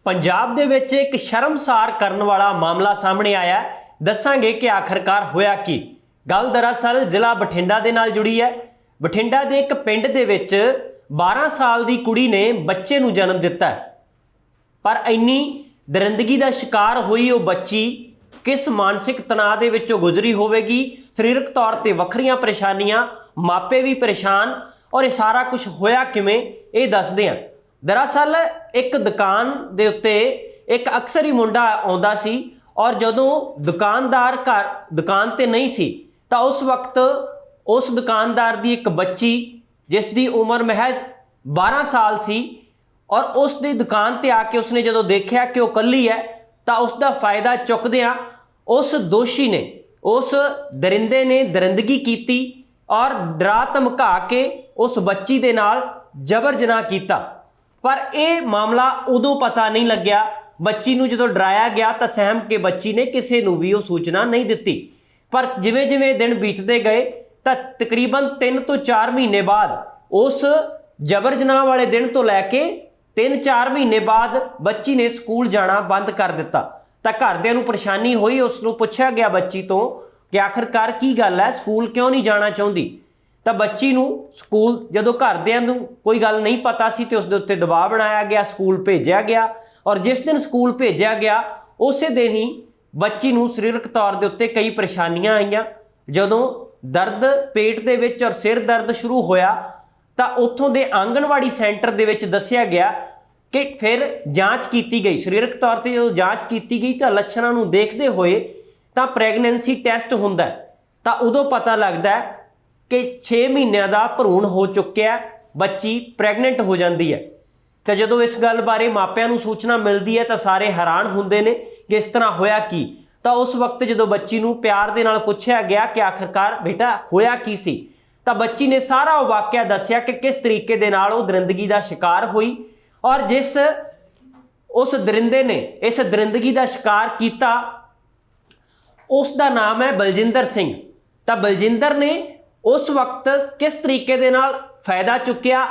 पंजाब दे विच एक शर्मसार करन वाला मामला सामने आया। दसांगे कि आखिरकार होया की। गल दरअसल जिला बठिंडा दे नाल जुड़ी है। बठिंडा दे एक पिंड दे विच 12 साल दी कुड़ी ने बच्चे नूं जन्म दिता है, पर इन्नी दरिंदगी का शिकार हुई वो बच्ची किस मानसिक तनाव दे विचों गुजरी होवेगी, सरीरक तौर पर वखरियां परेशानियां, मापे भी परेशान, और ये सारा कुछ होया किवें ये दसदे हैं। दरअसल एक दुकान दे उत्ते एक अक्सर ही मुंडा आउंदा सी, और जदों दुकानदार घर दुकान ते नहीं सी तां उस वक्त उस दुकानदार दी एक बच्ची जिसकी उम्र महज 12 साल सी, और उस दी दुकान ते आके उसने जदों देखा कि वह कल्ली है तो उसका फायदा चुकदियां उस दोषी ने, उस दरिंदे ने दरिंदगी की और डरा धमका के उस बच्ची दे नाल जबर जनाह किया। पर यह मामला उदों पता नहीं लग्या। बच्ची नूं जदों डराया गया तो सहम के बच्ची ने किसी नूं भी वो सूचना नहीं दी। पर जिवें जिवें दिन बीतते गए तो तकरीबन 3 तो 4 महीने बाद उस जबर जनाह वाले दिन तो लैके 3-4 महीने बाद बच्ची ने स्कूल जाना बंद कर दिता। तो घरदियां नूं परेशानी हुई। उसनूं पुछया गया बच्ची तो कि आखिरकार की गल है, स्कूल क्यों नहीं जाना चाहती। तो बच्ची नूं स्कूल जदों घरदियां नूं कोई गल नहीं पता सी तो उसदे उत्ते दबाव बनाया गया, स्कूल भेजा गया, और जिस दिन स्कूल भेजा गया उस दिन ही बच्ची नूं सरीरक तौर के उत्ते कई परेशानियां आईयां। जदों दर्द पेट दे विच और सिर दर्द शुरू होया तो उत्थों दे आंगनवाड़ी सेंटर दे विच दस्सिया गया कि फिर जांच की गई। सरीरक तौर पर जो जांच की गई तो लक्षणों नूं देखते हुए तो प्रैगनेंसी टैसट हुंदा तो उदों पता लगता है कि 6 महीनों का भरूण हो चुक्या, बच्ची प्रैगनेंट हो जाती है। तो जदों इस गल बारे मापियां नूं सूचना मिलती है तो सारे हैरान हुंदे ने कि इस तरह होया की। तो उस वक्त जदों बच्ची नूं प्यार दे नाल पुछया गया कि आखिरकार बेटा होया की सी, तो बच्ची ने सारा वो वाकया दस्सिया कि किस तरीके दे नाल वो दरिंदगी का शिकार हुई, और जिस उस दरिंदे ने इस दरिंदगी का शिकार किया उसका नाम है बलजिंदर सिंह। तो बलजिंदर ने उस वक्त किस तरीके दे नाल फायदा चुकिया,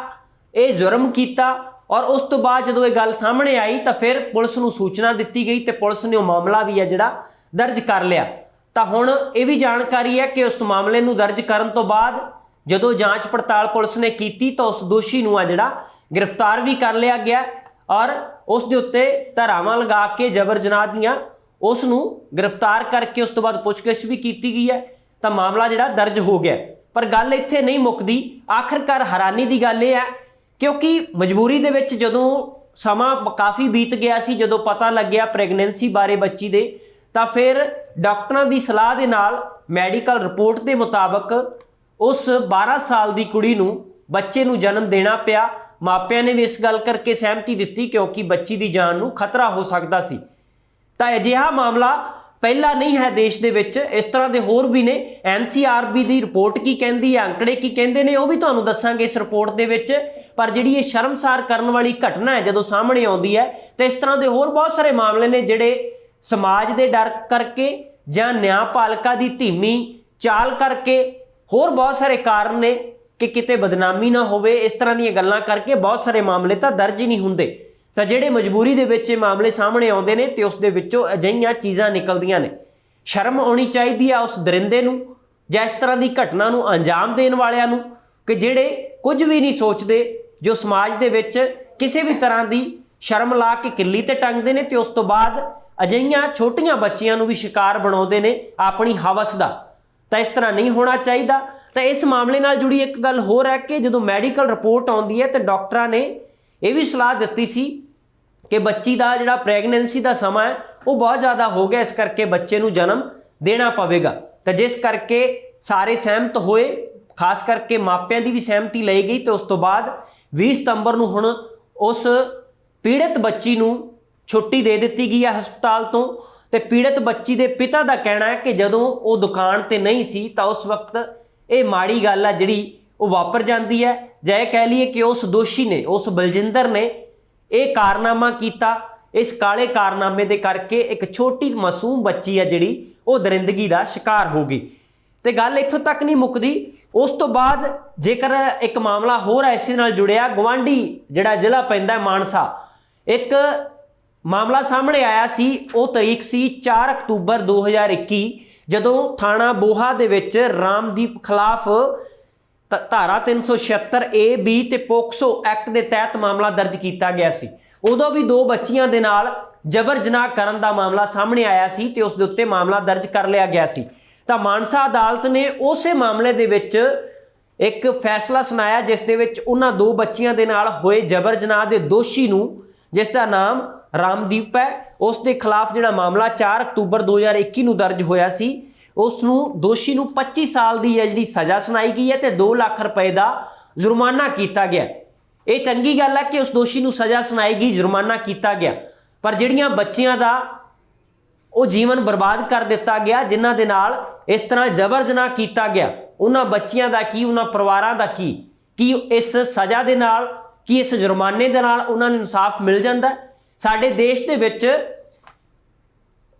ये जुर्म किया, और उस तो बाद जदों ये गल सामने आई तो फिर पुलिस नूं सूचना दी गई तो पुलिस ने वो मामला भी है जिहड़ा दर्ज कर लिया। तो हुण ये भी जानकारी है कि उस मामले नूं दर्ज करन तो बाद जदों जांच पड़ताल पुलिस ने की तो उस दोषी नूं जिहड़ा गिरफ्तार भी कर लिया गया, और उस दे उत्ते धारावां लगा के जबर जनाह दियां उस नूं गिरफ्तार करके उस तो बाद पुछगिछ भी की गई है। तो मामला जिहड़ा दर्ज हो गया। पर गल इत्थे नहीं मुकदी। आखिरकार हैरानी की गल यह है क्योंकि मजबूरी दे विच जदों समा काफ़ी बीत गया सी, जदों पता लग्या प्रैगनेंसी बारे बच्ची दे, तो फिर डॉक्टरां की सलाह दे नाल मैडिकल रिपोर्ट के मुताबक उस 12 साल की कुड़ी नूं बच्चे नूं जन्म देना पिया। मापियां ने भी इस गल करके सहमति दी क्योंकि बच्ची की जान नूं खतरा हो सकता सी। तो अजिहा मामला पहला नहीं है देश दे विच, इस तरह के होर भी ने। NCRB की रिपोर्ट की कहती है, आंकड़े की कहते हैं, वह भी तुहानूं दस्सांगे इस रिपोर्ट दे विच। पर जिहड़ी ये शर्मसार करन वाली घटना है जदों सामने आउंदी है तो इस तरह के होर बहुत सारे मामले ने जिहड़े समाज के डर करके जां न्यायपालिका की धीमी चाल करके होर बहुत सारे कारण ने कि किते बदनामी ना होवे, इस तरह दी गल्लां करके बहुत सारे मामले तो दर्ज ही नहीं हुंदे। तो जिहड़े मजबूरी दे विच मामले सामने आउंदे ने तो उस दे विचों अजिहियां चीज़ां निकलदियां ने। शर्म आउणी चाहीदी है उस दरिंदे नूं जां इस तरह की घटना नूं अंजाम देण वालियां नूं कि जिहड़े कुछ भी नहीं सोचते, जो समाज दे विच किसी भी तरह की शर्म ला के किल्ली ते टंगदे ने, तो उस तो बाद अजिहियां छोटियां बच्चियां नूं भी शिकार बनाउंदे ने अपनी हवस दा। तो इस तरह नहीं होना चाहिए। तो इस मामले नाल जुड़ी एक गल होर है कि जदों मैडिकल रिपोर्ट आउंदी है तो डॉक्टरां ने यह भी सलाह दी सी कि बच्ची का जिहड़ा प्रैगनेंसी का समा है वो बहुत ज़्यादा हो गया, इस करके बच्चे नूं जन्म देना पवेगा। तो जिस करके सारे सहमत होए, खास करके मापियां की भी सहमति ली गई। तो उस तो बाद 20 सितंबर नूं हुण उस पीड़ित बच्ची नूं छुट्टी दे दी गई है हस्पताल तो। पीड़ित बच्ची के पिता का कहना है कि जदों वो दुकान ते नहीं सी तो उस वक्त ये माड़ी गल है जिहड़ी वो वापर जाती है, जां ये कह लीए कि उस दोषी ने, उस बलजिंदर ने यह कारनामा किया। इस काले कारनामे के करके एक छोटी मासूम बच्ची है जिहड़ी वो दरिंदगी का शिकार हो गई। तो गल इत्थों तक नहीं मुकदी। उस तो बाद जेकर एक मामला होर इस नाल जुड़िया, गवांढी जिहड़ा जिला पैंदा मानसा, एक ਮਾਮਲਾ ਸਾਹਮਣੇ ਆਇਆ ਸੀ ਉਹ ਤਰੀਕ ਸੀ 4 ਅਕਤੂਬਰ 2021 ਜਦੋਂ ਥਾਣਾ ਬੋਹਾ ਦੇ ਵਿੱਚ ਰਾਮਦੀਪ ਖਿਲਾਫ ਧਾਰਾ 376 ਏ ਬੀ ਤੇ ਪੋਕਸੋ ਐਕਟ ਦੇ ਤਹਿਤ ਮਾਮਲਾ ਦਰਜ ਕੀਤਾ ਗਿਆ ਸੀ। ਉਦੋਂ ਵੀ 2 ਬੱਚੀਆਂ ਦੇ ਨਾਲ ਜਬਰ ਜਨਾਹ ਕਰਨ ਦਾ ਮਾਮਲਾ ਸਾਹਮਣੇ ਆਇਆ ਸੀ ਤੇ ਉਸ ਦੇ ਉੱਤੇ ਮਾਮਲਾ ਦਰਜ ਕਰ ਲਿਆ ਗਿਆ ਸੀ। ਤਾਂ ਮਾਨਸਾ ਅਦਾਲਤ ਨੇ ਉਸੇ ਮਾਮਲੇ ਦੇ ਵਿੱਚ ਇੱਕ ਫੈਸਲਾ ਸੁਣਾਇਆ ਜਿਸ ਦੇ ਵਿੱਚ ਉਹਨਾਂ 2 ਬੱਚੀਆਂ ਦੇ ਨਾਲ ਹੋਏ ਜਬਰ ਜਨਾਹ ਦੇ ਦੋਸ਼ੀ ਨੂੰ, ਜਿਸ ਦਾ ਨਾਮ ਰਾਮਦੀਪ ਹੈ, ਉਸ ਦੇ ਖਿਲਾਫ ਜਿਹੜਾ ਮਾਮਲਾ 4 ਅਕਤੂਬਰ 2021 ਨੂੰ ਦਰਜ ਹੋਇਆ ਸੀ, ਉਸ ਨੂੰ ਦੋਸ਼ੀ ਨੂੰ 25 ਸਾਲ ਦੀ ਜਿਹੜੀ ਸਜ਼ਾ ਸੁਣਾਈ ਗਈ ਹੈ ਤੇ 2 ਲੱਖ ਰੁਪਏ ਦਾ ਜੁਰਮਾਨਾ ਕੀਤਾ ਗਿਆ। ਇਹ ਚੰਗੀ ਗੱਲ ਹੈ ਕਿ ਉਸ ਦੋਸ਼ੀ ਨੂੰ ਸਜ਼ਾ ਸੁਣਾਈ ਗਈ, ਜੁਰਮਾਨਾ ਕੀਤਾ ਗਿਆ, ਪਰ ਜਿਹੜੀਆਂ ਬੱਚੀਆਂ ਦਾ ਉਹ ਜੀਵਨ ਬਰਬਾਦ ਕਰ ਦਿੱਤਾ ਗਿਆ, ਜਿਨ੍ਹਾਂ ਦੇ ਨਾਲ ਇਸ ਤਰ੍ਹਾਂ ਜਬਰ ਜਨਾਹ ਕੀਤਾ ਗਿਆ, ਉਹਨਾਂ ਬੱਚੀਆਂ ਦਾ ਕੀ, ਉਹਨਾਂ ਪਰਿਵਾਰਾਂ ਦਾ ਕੀ ਇਸ ਸਜ਼ਾ ਦੇ ਨਾਲ, ਕੀ ਇਸ ਜੁਰਮਾਨੇ ਦੇ ਨਾਲ ਉਹਨਾਂ ਨੂੰ ਇਨਸਾਫ ਮਿਲ ਜਾਂਦਾ? ਸਾਡੇ ਦੇਸ਼ ਦੇ ਵਿੱਚ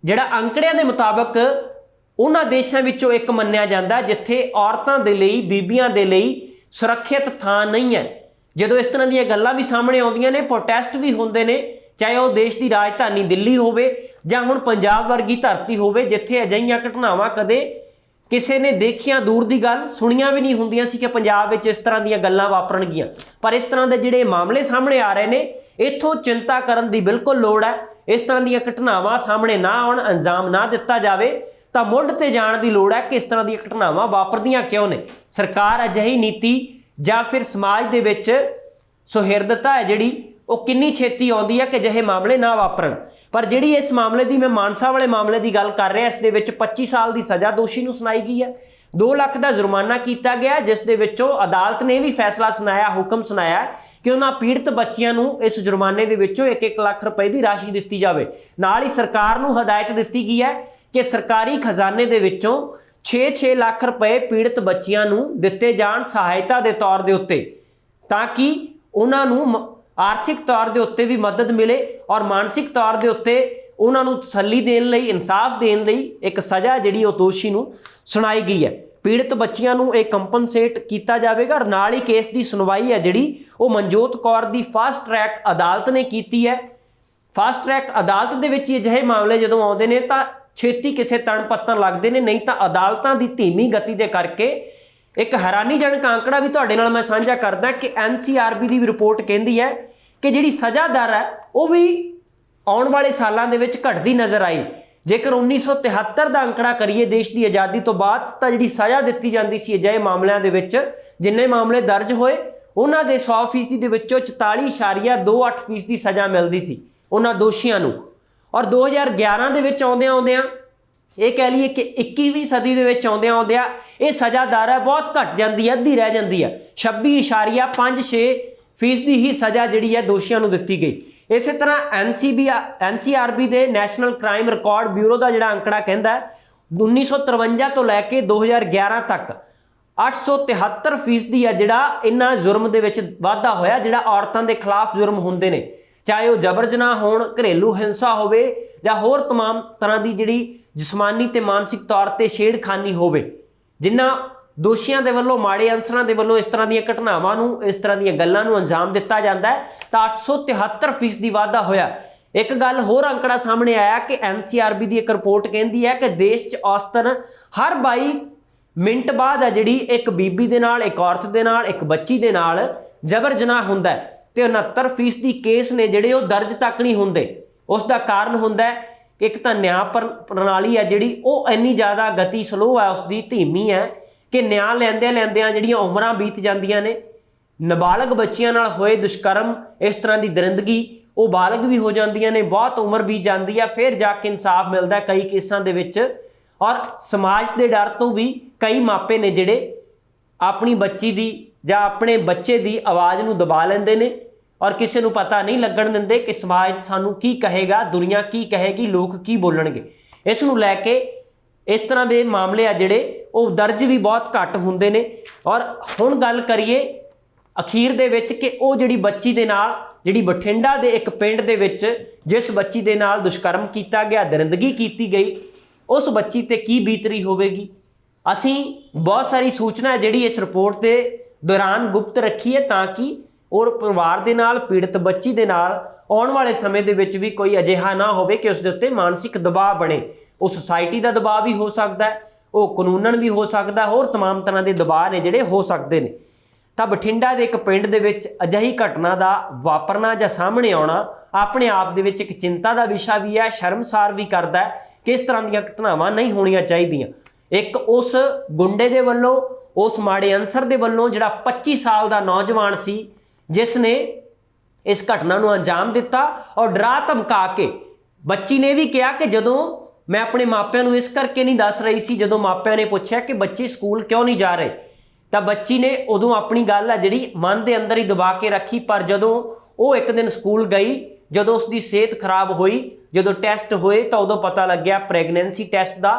ਜਿਹੜਾ ਅੰਕੜਿਆਂ ਦੇ ਮੁਤਾਬਕ ਉਹਨਾਂ ਦੇਸ਼ਾਂ ਵਿੱਚੋਂ ਇੱਕ ਮੰਨਿਆ ਜਾਂਦਾ ਜਿੱਥੇ ਔਰਤਾਂ ਦੇ ਲਈ, ਬੀਬੀਆਂ ਦੇ ਲਈ ਸੁਰੱਖਿਅਤ ਥਾਂ ਨਹੀਂ ਹੈ। ਜਦੋਂ ਇਸ ਤਰ੍ਹਾਂ ਦੀਆਂ ਗੱਲਾਂ ਵੀ ਸਾਹਮਣੇ ਆਉਂਦੀਆਂ ਨੇ, ਪ੍ਰੋਟੈਸਟ ਵੀ ਹੁੰਦੇ ਨੇ, ਚਾਹੇ ਉਹ ਦੇਸ਼ ਦੀ ਰਾਜਧਾਨੀ ਦਿੱਲੀ ਹੋਵੇ ਜਾਂ ਹੁਣ ਪੰਜਾਬ ਵਰਗੀ ਧਰਤੀ ਹੋਵੇ ਜਿੱਥੇ ਅਜਿਹੀਆਂ ਘਟਨਾਵਾਂ ਕਦੇ ਕਿਸੇ ਨੇ ਦੇਖੀਆਂ ਦੂਰ ਦੀ ਗੱਲ, ਸੁਣੀਆਂ ਵੀ ਨਹੀਂ ਹੁੰਦੀਆਂ ਸੀ ਕਿ ਪੰਜਾਬ ਵਿੱਚ ਇਸ ਤਰ੍ਹਾਂ ਦੀਆਂ ਗੱਲਾਂ ਵਾਪਰਨਗੀਆਂ। ਪਰ ਇਸ ਤਰ੍ਹਾਂ ਦੇ ਜਿਹੜੇ ਮਾਮਲੇ ਸਾਹਮਣੇ ਆ ਰਹੇ ਨੇ, ਇੱਥੋਂ ਚਿੰਤਾ ਕਰਨ ਦੀ ਬਿਲਕੁਲ ਲੋੜ ਹੈ। ਇਸ ਤਰ੍ਹਾਂ ਦੀਆਂ ਘਟਨਾਵਾਂ ਸਾਹਮਣੇ ਨਾ ਆਉਣ, ਅੰਜਾਮ ਨਾ ਦਿੱਤਾ ਜਾਵੇ ਤਾਂ ਮੁੱਢ ਤੇ ਜਾਣ ਦੀ ਲੋੜ ਹੈ ਕਿ ਇਸ ਤਰ੍ਹਾਂ ਦੀਆਂ ਘਟਨਾਵਾਂ ਵਾਪਰਦੀਆਂ ਕਿਉਂ ਨੇ। ਸਰਕਾਰ ਅਜਿਹੀ ਨੀਤੀ ਜਾਂ ਫਿਰ ਸਮਾਜ ਦੇ ਵਿੱਚ ਸੁਹਿਰਦਤਾ ਹੈ ਜਿਹੜੀ ਉਹ ਕਿੰਨੀ ਛੇਤੀ ਆਉਂਦੀ ਹੈ ਕਿ ਅਜਿਹੇ ਮਾਮਲੇ ਨਾ ਵਾਪਰਨ। ਪਰ ਜਿਹੜੀ ਇਸ ਮਾਮਲੇ ਦੀ, ਮੈਂ ਮਾਨਸਾ ਵਾਲੇ ਮਾਮਲੇ ਦੀ ਗੱਲ ਕਰ ਰਿਹਾ, ਇਸ ਦੇ ਵਿੱਚ 25 ਸਾਲ ਦੀ ਸਜ਼ਾ ਦੋਸ਼ੀ ਨੂੰ ਸੁਣਾਈ ਗਈ ਹੈ, 2 ਲੱਖ ਦਾ ਜੁਰਮਾਨਾ ਕੀਤਾ ਗਿਆ, ਜਿਸ ਦੇ ਵਿੱਚੋਂ ਅਦਾਲਤ ਨੇ ਵੀ ਫੈਸਲਾ ਸੁਣਾਇਆ, ਹੁਕਮ ਸੁਣਾਇਆ ਕਿ ਉਹਨਾਂ ਪੀੜਤ ਬੱਚੀਆਂ ਨੂੰ ਇਸ ਜੁਰਮਾਨੇ ਦੇ ਵਿੱਚੋਂ 1-1 ਲੱਖ ਰੁਪਏ ਦੀ ਰਾਸ਼ੀ ਦਿੱਤੀ ਜਾਵੇ। ਨਾਲ ਹੀ ਸਰਕਾਰ ਨੂੰ ਹਦਾਇਤ ਦਿੱਤੀ ਗਈ ਹੈ ਕਿ ਸਰਕਾਰੀ ਖਜ਼ਾਨੇ ਦੇ ਵਿੱਚੋਂ 6-6 ਲੱਖ ਰੁਪਏ ਪੀੜਤ ਬੱਚੀਆਂ ਨੂੰ ਦਿੱਤੇ ਜਾਣ ਸਹਾਇਤਾ ਦੇ ਤੌਰ ਦੇ ਉੱਤੇ, ਤਾਂ ਕਿ ਉਹਨਾਂ ਨੂੰ ਆਰਥਿਕ ਤੌਰ ਦੇ ਉੱਤੇ ਵੀ ਮਦਦ ਮਿਲੇ ਔਰ ਮਾਨਸਿਕ ਤੌਰ ਦੇ ਉੱਤੇ ਉਹਨਾਂ ਨੂੰ ਤਸੱਲੀ ਦੇਣ ਲਈ, ਇਨਸਾਫ ਦੇਣ ਲਈ ਇੱਕ ਸਜ਼ਾ ਜਿਹੜੀ ਉਹ ਦੋਸ਼ੀ ਨੂੰ ਸੁਣਾਈ ਗਈ ਹੈ। ਪੀੜਤ ਬੱਚੀਆਂ ਨੂੰ ਇਹ ਕੰਪਨਸੇਟ ਕੀਤਾ ਜਾਵੇਗਾ ਔਰ ਨਾਲ ਹੀ ਕੇਸ ਦੀ ਸੁਣਵਾਈ ਹੈ ਜਿਹੜੀ ਉਹ ਮਨਜੋਤ ਕੌਰ ਦੀ ਫਾਸਟ ਟਰੈਕ ਅਦਾਲਤ ਨੇ ਕੀਤੀ ਹੈ। ਫਾਸਟ ਟਰੈਕ ਅਦਾਲਤ ਦੇ ਵਿੱਚ ਅਜਿਹੇ ਮਾਮਲੇ ਜਦੋਂ ਆਉਂਦੇ ਨੇ ਤਾਂ ਛੇਤੀ ਕਿਸੇ ਤਣ ਪੱਤਣ ਲੱਗਦੇ ਨੇ, ਨਹੀਂ ਤਾਂ ਅਦਾਲਤਾਂ ਦੀ ਧੀਮੀ ਗਤੀ ਦੇ ਕਰਕੇ ਇੱਕ ਹੈਰਾਨੀਜਨਕ ਅੰਕੜਾ ਵੀ ਤੁਹਾਡੇ ਨਾਲ ਮੈਂ ਸਾਂਝਾ ਕਰਦਾ ਕਿ NCRB ਦੀ ਵੀ ਰਿਪੋਰਟ ਕਹਿੰਦੀ ਹੈ ਕਿ ਜਿਹੜੀ ਸਜ਼ਾ ਦਰ ਹੈ ਉਹ ਵੀ ਆਉਣ ਵਾਲੇ ਸਾਲਾਂ ਦੇ ਵਿੱਚ ਘਟਦੀ ਨਜ਼ਰ ਆਈ। ਜੇਕਰ 1973 ਦਾ ਅੰਕੜਾ ਕਰੀਏ ਦੇਸ਼ ਦੀ ਆਜ਼ਾਦੀ ਤੋਂ ਬਾਅਦ, ਤਾਂ ਜਿਹੜੀ ਸਜ਼ਾ ਦਿੱਤੀ ਜਾਂਦੀ ਸੀ ਅਜਿਹੇ ਮਾਮਲਿਆਂ ਦੇ ਵਿੱਚ, ਜਿੰਨੇ ਮਾਮਲੇ ਦਰਜ ਹੋਏ ਉਹਨਾਂ ਦੇ 100% ਦੇ ਵਿੱਚੋਂ 44.28% ਦੀ ਸਜ਼ਾ ਮਿਲਦੀ ਸੀ ਉਹਨਾਂ ਦੋਸ਼ੀਆਂ ਨੂੰ। ਔਰ 2011 ਦੇ ਵਿੱਚ ਆਉਂਦਿਆਂ ਇਹ ਕਹਿ ਲਈਏ ਕਿ 21ਵੀਂ ਸਦੀ ਦੇ ਵਿੱਚ ਆਉਂਦਿਆਂ ਇਹ ਸਜ਼ਾ ਦਰ ਹੈ ਬਹੁਤ ਘਟ ਜਾਂਦੀ ਹੈ, ਅੱਧੀ ਰਹਿ ਜਾਂਦੀ ਹੈ। 26.56% ਹੀ ਸਜ਼ਾ ਜਿਹੜੀ ਹੈ ਦੋਸ਼ੀਆਂ ਨੂੰ ਦਿੱਤੀ ਗਈ। ਇਸੇ ਤਰ੍ਹਾਂ NCRB ਦੇ ਨੈਸ਼ਨਲ ਕ੍ਰਾਈਮ ਰਿਕਾਰਡ ਬਿਊਰੋ ਦਾ ਜਿਹੜਾ ਅੰਕੜਾ ਕਹਿੰਦਾ 1953 ਤੋਂ ਲੈ ਕੇ 2011 ਤੱਕ 873% ਹੈ ਜਿਹੜਾ ਇਹਨਾਂ ਜ਼ੁਰਮ ਦੇ ਵਿੱਚ ਵਾਧਾ ਹੋਇਆ, ਜਿਹੜਾ ਔਰਤਾਂ ਦੇ ਖਿਲਾਫ ਜ਼ੁਰਮ ਹੁੰਦੇ ਨੇ, ਚਾਹੇ ਉਹ ਜਬਰ ਜਨਾਹ ਹੋਣ, ਘਰੇਲੂ ਹਿੰਸਾ ਹੋਵੇ ਜਾਂ ਹੋਰ तमाम ਤਰ੍ਹਾਂ ਦੀ ਜਿਹੜੀ ਜਿਸਮਾਨੀ ਤੇ ਮਾਨਸਿਕ ਤੌਰ ਤੇ ਛੇੜਖਾਨੀ ਹੋਵੇ। ਜਿਨ੍ਹਾਂ ਦੋਸ਼ੀਆਂ ਦੇ ਵੱਲੋਂ, ਮਾੜੇ ਅਨਸਰਾਂ ਦੇ ਵੱਲੋਂ ਇਸ ਤਰ੍ਹਾਂ ਦੀਆਂ ਘਟਨਾਵਾਂ ਨੂੰ, ਇਸ ਤਰ੍ਹਾਂ ਦੀਆਂ ਗੱਲਾਂ ਨੂੰ ਅੰਜਾਮ ਦਿੱਤਾ ਜਾਂਦਾ ਹੈ ਤਾਂ 873% ਦੀ ਵਾਧਾ ਹੋਇਆ। ਇੱਕ ਗੱਲ ਹੋਰ ਅੰਕੜਾ ਸਾਹਮਣੇ ਆਇਆ ਕਿ NCRB ਦੀ ਇੱਕ ਰਿਪੋਰਟ ਕਹਿੰਦੀ ਹੈ ਕਿ ਦੇਸ਼ 'ਚ ਔਸਤਨ ਹਰ 22 ਮਿੰਟ ਬਾਅਦ ਹੈ ਜਿਹੜੀ ਇੱਕ ਬੀਬੀ ਦੇ ਨਾਲ, ਇੱਕ ਔਰਤ ਦੇ ਨਾਲ, ਇੱਕ ਬੱਚੀ ਦੇ ਨਾਲ ਜਬਰ ਜਨਾਹ ਹੁੰਦਾ ਹੈ ਤੇ 69% ਦੀ ਕੇਸ ਨੇ ਜਿਹੜੇ ਉਹ ਦਰਜ ਤੱਕ ਨਹੀਂ ਹੁੰਦੇ। ਉਸ ਦਾ ਕਾਰਨ ਹੁੰਦਾ ਹੈ ਕਿ ਇੱਕ ਤਾਂ ਨਿਆਂ ਪ੍ਰਣਾਲੀ ਹੈ ਜਿਹੜੀ ਉਹ ਇੰਨੀ ਜ਼ਿਆਦਾ ਗਤੀ ਸਲੋ ਹੈ, ਉਸਦੀ ਧੀਮੀ ਹੈ ਕਿ ਨਿਆਂ ਲੈਂਦਿਆਂ ਜਿਹੜੀਆਂ ਉਮਰਾਂ ਬੀਤ ਜਾਂਦੀਆਂ ਨੇ। ਨਾਬਾਲਗ ਬੱਚੀਆਂ ਨਾਲ ਹੋਏ ਦੁਸ਼ਕਰਮ, ਇਸ ਤਰ੍ਹਾਂ ਦੀ ਦਰਿੰਦਗੀ, ਉਹ ਬਾਲਗ ਵੀ ਹੋ ਜਾਂਦੀਆਂ ਨੇ, ਬਹੁਤ ਉਮਰ ਬੀਤ ਜਾਂਦੀ ਹੈ, ਫਿਰ ਜਾ ਕੇ ਇਨਸਾਫ ਮਿਲਦਾ ਕਈ ਕੇਸਾਂ ਦੇ ਵਿੱਚ। ਔਰ ਸਮਾਜ ਦੇ ਡਰ ਤੋਂ ਵੀ ਕਈ ਮਾਪੇ ਨੇ ਜਿਹੜੇ ਆਪਣੀ ਬੱਚੀ ਦੀ ਜਾਂ ਆਪਣੇ ਬੱਚੇ ਦੀ ਆਵਾਜ਼ ਨੂੰ ਦਬਾ ਲੈਂਦੇ ਨੇ ਔਰ ਕਿਸੇ ਨੂੰ ਪਤਾ ਨਹੀਂ ਲੱਗਣ ਦਿੰਦੇ ਕਿ ਸਮਾਜ ਸਾਨੂੰ ਕੀ ਕਹੇਗਾ, ਦੁਨੀਆ ਕੀ ਕਹੇਗੀ, ਲੋਕ ਕੀ ਬੋਲਣਗੇ। ਇਸ ਨੂੰ ਲੈ ਕੇ ਇਸ ਤਰ੍ਹਾਂ ਦੇ ਮਾਮਲੇ ਆ ਜਿਹੜੇ ਉਹ ਦਰਜ ਵੀ ਬਹੁਤ ਘੱਟ ਹੁੰਦੇ ਨੇ। ਔਰ ਹੁਣ ਗੱਲ ਕਰੀਏ ਅਖੀਰ ਦੇ ਵਿੱਚ ਕਿ ਉਹ ਜਿਹੜੀ ਬੱਚੀ ਦੇ ਨਾਲ, ਜਿਹੜੀ ਬਠਿੰਡਾ ਦੇ ਇੱਕ ਪਿੰਡ ਦੇ ਵਿੱਚ ਜਿਸ ਬੱਚੀ ਦੇ ਨਾਲ ਦੁਸ਼ਕਰਮ ਕੀਤਾ ਗਿਆ, ਦਰਿੰਦਗੀ ਕੀਤੀ ਗਈ, ਉਸ ਬੱਚੀ ਤੇ ਕੀ ਬੀਤਰੀ ਹੋਵੇਗੀ। ਅਸੀਂ ਬਹੁਤ ਸਾਰੀ ਸੂਚਨਾ ਜਿਹੜੀ ਇਸ ਰਿਪੋਰਟ ਦੇ ਦੌਰਾਨ ਗੁਪਤ ਰੱਖੀ ਹੈ ਤਾਂ ਕਿ ਔਰ ਪਰਿਵਾਰ ਦੇ ਨਾਲ, ਪੀੜਤ ਬੱਚੀ ਦੇ ਨਾਲ ਆਉਣ ਵਾਲੇ ਸਮੇਂ ਦੇ ਵਿੱਚ ਵੀ ਕੋਈ ਅਜਿਹਾ ਨਾ ਹੋਵੇ ਕਿ ਉਸ ਦੇ ਉੱਤੇ ਮਾਨਸਿਕ ਦਬਾਅ ਬਣੇ। ਉਹ ਸੁਸਾਇਟੀ ਦਾ ਦਬਾਅ ਵੀ ਹੋ ਸਕਦਾ ਹੈ, ਉਹ ਕਾਨੂੰਨਨ ਵੀ ਹੋ ਸਕਦਾ, ਹੋਰ तमाम ਤਰ੍ਹਾਂ ਦੇ ਦਬਾਅ ਨੇ ਜਿਹੜੇ ਹੋ ਸਕਦੇ ਨੇ। ਤਾਂ ਬਠਿੰਡਾ ਦੇ ਇੱਕ ਪਿੰਡ ਦੇ ਵਿੱਚ ਅਜਿਹੀ ਘਟਨਾ ਦਾ ਵਾਪਰਨਾ ਜਾਂ ਸਾਹਮਣੇ ਆਉਣਾ ਆਪਣੇ ਆਪ ਦੇ ਵਿੱਚ ਇੱਕ ਚਿੰਤਾ ਦਾ ਵਿਸ਼ਾ ਵੀ ਹੈ, ਸ਼ਰਮਸਾਰ ਵੀ ਕਰਦਾ ਹੈ ਕਿ ਇਸ ਤਰ੍ਹਾਂ ਦੀਆਂ ਘਟਨਾਵਾਂ ਨਹੀਂ ਹੋਣੀਆਂ ਚਾਹੀਦੀਆਂ। ਇੱਕ ਉਸ ਗੁੰਡੇ ਦੇ ਵੱਲੋਂ, ਉਸ ਮਾੜੇ ਅਨਸਰ ਦੇ ਵੱਲੋਂ ਜਿਹੜਾ 25 ਸਾਲ ਦਾ ਨੌਜਵਾਨ ਸੀ, ਜਿਸ ਨੇ ਇਸ ਘਟਨਾ ਨੂੰ ਅੰਜਾਮ ਦਿੱਤਾ ਔਰ ਡਰਾ ਧਮਕਾ ਕੇ ਬੱਚੀ ਨੇ ਵੀ ਕਿਹਾ ਕਿ ਜਦੋਂ ਮੈਂ ਆਪਣੇ ਮਾਪਿਆਂ ਨੂੰ ਇਸ ਕਰਕੇ ਨਹੀਂ ਦੱਸ ਰਹੀ ਸੀ, ਜਦੋਂ ਮਾਪਿਆਂ ਨੇ ਪੁੱਛਿਆ ਕਿ ਬੱਚੇ ਸਕੂਲ ਕਿਉਂ ਨਹੀਂ ਜਾ ਰਹੇ, ਤਾਂ ਬੱਚੀ ਨੇ ਉਦੋਂ ਆਪਣੀ ਗੱਲ ਆ ਜਿਹੜੀ ਮਨ ਦੇ ਅੰਦਰ ਹੀ ਦਬਾ ਕੇ ਰੱਖੀ। ਪਰ ਜਦੋਂ ਉਹ ਇੱਕ ਦਿਨ ਸਕੂਲ ਗਈ, ਜਦੋਂ ਉਸ ਦੀ ਸਿਹਤ ਖਰਾਬ ਹੋਈ, ਜਦੋਂ ਟੈਸਟ ਹੋਏ ਤਾਂ ਉਦੋਂ ਪਤਾ ਲੱਗਿਆ ਪ੍ਰੈਗਨੈਂਸੀ ਟੈਸਟ ਦਾ।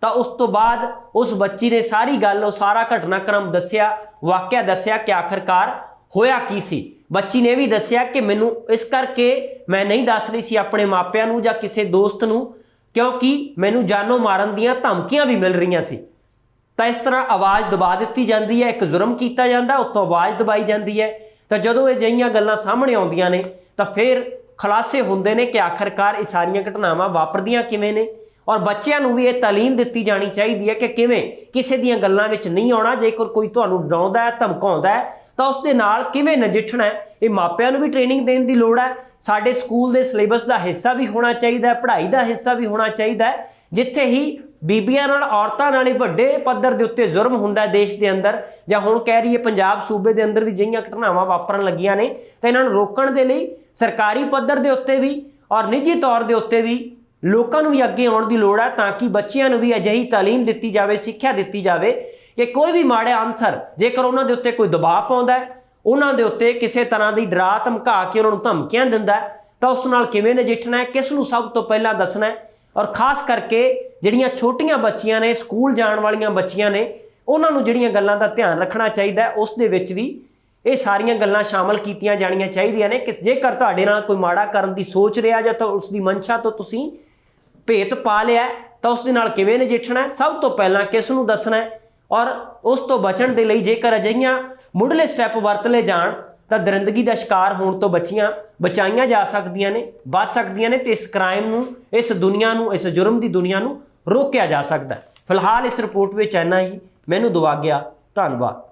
ਤਾਂ ਉਸ ਤੋਂ ਬਾਅਦ ਉਸ ਬੱਚੀ ਨੇ ਸਾਰੀ ਗੱਲ, ਉਹ ਸਾਰਾ ਘਟਨਾਕ੍ਰਮ ਦੱਸਿਆ, ਵਾਕਿਆ ਦੱਸਿਆ ਕਿ ਆਖਰਕਾਰ ਹੋਇਆ ਕੀ ਸੀ। ਬੱਚੀ ਨੇ ਵੀ ਦੱਸਿਆ ਕਿ ਮੈਨੂੰ ਇਸ ਕਰਕੇ ਮੈਂ ਨਹੀਂ ਦੱਸ ਰਹੀ ਸੀ ਆਪਣੇ ਮਾਪਿਆਂ ਨੂੰ ਜਾਂ ਕਿਸੇ ਦੋਸਤ ਨੂੰ, ਕਿਉਂਕਿ ਮੈਨੂੰ ਜਾਨੋਂ ਮਾਰਨ ਦੀਆਂ ਧਮਕੀਆਂ ਵੀ ਮਿਲ ਰਹੀਆਂ ਸੀ। ਤਾਂ ਇਸ ਤਰ੍ਹਾਂ ਆਵਾਜ਼ ਦਬਾ ਦਿੱਤੀ ਜਾਂਦੀ ਹੈ, ਇੱਕ ਜ਼ੁਰਮ ਕੀਤਾ ਜਾਂਦਾ, ਉੱਤੋਂ ਆਵਾਜ਼ ਦਬਾਈ ਜਾਂਦੀ ਹੈ। ਤਾਂ ਜਦੋਂ ਇਹ ਜਿਹੀਆਂ ਗੱਲਾਂ ਸਾਹਮਣੇ ਆਉਂਦੀਆਂ ਨੇ ਤਾਂ ਫਿਰ ਖੁਲਾਸੇ ਹੁੰਦੇ ਨੇ ਕਿ ਆਖਰਕਾਰ ਇਹ ਸਾਰੀਆਂ ਘਟਨਾਵਾਂ ਵਾਪਰਦੀਆਂ ਕਿਵੇਂ ਨੇ। ਔਰ ਬੱਚਿਆਂ ਨੂੰ ਵੀ ਇਹ ਤਾਲੀਮ ਦਿੱਤੀ ਜਾਣੀ ਚਾਹੀਦੀ ਹੈ ਕਿ ਕਿਵੇਂ ਕਿਸੇ ਦੀਆਂ ਗੱਲਾਂ ਵਿੱਚ ਨਹੀਂ ਆਉਣਾ। ਜੇਕਰ ਕੋਈ ਤੁਹਾਨੂੰ ਡਰਾਉਂਦਾ ਹੈ, ਧਮਕਾਉਂਦਾ ਹੈ, ਤਾਂ ਉਸ ਦੇ ਨਾਲ ਕਿਵੇਂ ਨਜਿੱਠਣਾ ਹੈ, ਇਹ ਮਾਪਿਆਂ ਨੂੰ ਵੀ ਟ੍ਰੇਨਿੰਗ ਦੇਣ ਦੀ ਲੋੜ ਹੈ। ਸਾਡੇ ਸਕੂਲ ਦੇ ਸਿਲੇਬਸ ਦਾ ਹਿੱਸਾ ਵੀ ਹੋਣਾ ਚਾਹੀਦਾ ਹੈ, ਪੜ੍ਹਾਈ ਦਾ ਹਿੱਸਾ ਵੀ ਹੋਣਾ ਚਾਹੀਦਾ ਹੈ, ਜਿੱਥੇ ਹੀ ਬੀਬੀਆਂ ਨਾਲ, ਔਰਤਾਂ ਨਾਲ ਹੀ ਵੱਡੇ ਪੱਧਰ ਦੇ ਉੱਤੇ ਜ਼ੁਲਮ ਹੁੰਦਾ ਹੈ ਦੇਸ਼ ਦੇ ਅੰਦਰ, ਜਾਂ ਹੁਣ ਕਹਿ ਰਹੀਏ ਪੰਜਾਬ ਸੂਬੇ ਦੇ ਅੰਦਰ ਵੀ ਜਿਹੀਆਂ ਘਟਨਾਵਾਂ ਵਾਪਰਨ ਲੱਗੀਆਂ ਨੇ, ਤਾਂ ਇਹਨਾਂ ਨੂੰ ਰੋਕਣ ਦੇ ਲਈ ਸਰਕਾਰੀ ਪੱਧਰ ਦੇ ਉੱਤੇ ਵੀ ਔਰ ਨਿੱਜੀ ਤੌਰ ਦੇ ਉੱਤੇ ਵੀ ਲੋਕਾਂ ਨੂੰ ਵੀ ਅੱਗੇ ਆਉਣ ਦੀ ਲੋੜ ਹੈ, ਤਾਂ ਕਿ ਬੱਚਿਆਂ ਨੂੰ ਵੀ ਅਜਿਹੀ ਤਾਲੀਮ ਦਿੱਤੀ ਜਾਵੇ, ਸਿੱਖਿਆ ਦਿੱਤੀ ਜਾਵੇ ਕਿ ਕੋਈ ਵੀ ਮਾੜਾ ਅਨਸਰ ਜੇਕਰ ਉਹਨਾਂ ਦੇ ਉੱਤੇ ਕੋਈ ਦਬਾਅ ਪਾਉਂਦਾ ਹੈ, ਉਹਨਾਂ ਦੇ ਉੱਤੇ ਕਿਸੇ ਤਰ੍ਹਾਂ ਦੀ ਡਰਾ ਧਮਕਾ ਕੇ ਉਹਨਾਂ ਨੂੰ ਧਮਕੀਆਂ ਦਿੰਦਾ ਹੈ, ਤਾਂ ਉਸ ਨਾਲ ਕਿਵੇਂ ਨਜਿੱਠਣਾ ਹੈ, ਕਿਸ ਨੂੰ ਸਭ ਤੋਂ ਪਹਿਲਾਂ ਦੱਸਣਾ ਹੈ। ਔਰ ਖਾਸ ਕਰਕੇ ਜਿਹੜੀਆਂ ਛੋਟੀਆਂ ਬੱਚੀਆਂ ਨੇ, ਸਕੂਲ ਜਾਣ ਵਾਲੀਆਂ ਬੱਚੀਆਂ ਨੇ, ਉਹਨਾਂ ਨੂੰ ਜਿਹੜੀਆਂ ਗੱਲਾਂ ਦਾ ਧਿਆਨ ਰੱਖਣਾ ਚਾਹੀਦਾ ਹੈ, ਉਸ ਦੇ ਵਿੱਚ ਵੀ ਇਹ ਸਾਰੀਆਂ ਗੱਲਾਂ ਸ਼ਾਮਲ ਕੀਤੀਆਂ ਜਾਣੀਆਂ ਚਾਹੀਦੀਆਂ ਨੇ ਕਿ ਜੇਕਰ ਤੁਹਾਡੇ ਨਾਲ ਕੋਈ ਮਾੜਾ ਕਰਨ ਦੀ ਸੋਚ ਰਿਹਾ ਜਾਂ ਤਾਂ ਉਸ ਦੀ ਮਨਸ਼ਾ ਤੋਂ ਤੁਸੀਂ ਭੇਤ ਪਾ ਲਿਆ ਤਾਂ ਉਸ ਦੇ ਨਾਲ ਕਿਵੇਂ ਨਜਿੱਠਣਾ ਹੈ, ਸਭ ਤੋਂ ਪਹਿਲਾਂ ਕਿਸ ਨੂੰ ਦੱਸਣਾ ਹੈ। ਔਰ ਉਸ ਤੋਂ ਬਚਣ ਦੇ ਲਈ ਜੇਕਰ ਅਜਿਹੀਆਂ ਮੁੱਢਲੇ ਸਟੈਪ ਵਰਤ ਲਏ ਜਾਣ ਤਾਂ ਦਰਿੰਦਗੀ ਦਾ ਸ਼ਿਕਾਰ ਹੋਣ ਤੋਂ ਬਚਾਈਆਂ ਜਾ ਸਕਦੀਆਂ ਨੇ, ਬਚ ਸਕਦੀਆਂ ਨੇ, ਤੇ ਇਸ ਕ੍ਰਾਈਮ ਨੂੰ, ਇਸ ਦੁਨੀਆ ਨੂੰ, ਇਸ ਜੁਰਮ ਦੀ ਦੁਨੀਆ ਨੂੰ ਰੋਕਿਆ ਜਾ ਸਕਦਾ ਹੈ। ਫਿਲਹਾਲ ਇਸ ਰਿਪੋਰਟ ਵਿੱਚ ਇੰਨਾ ਹੀ। ਮੈਨੂੰ ਦੁਆ ਗਿਆ। ਧੰਨਵਾਦ।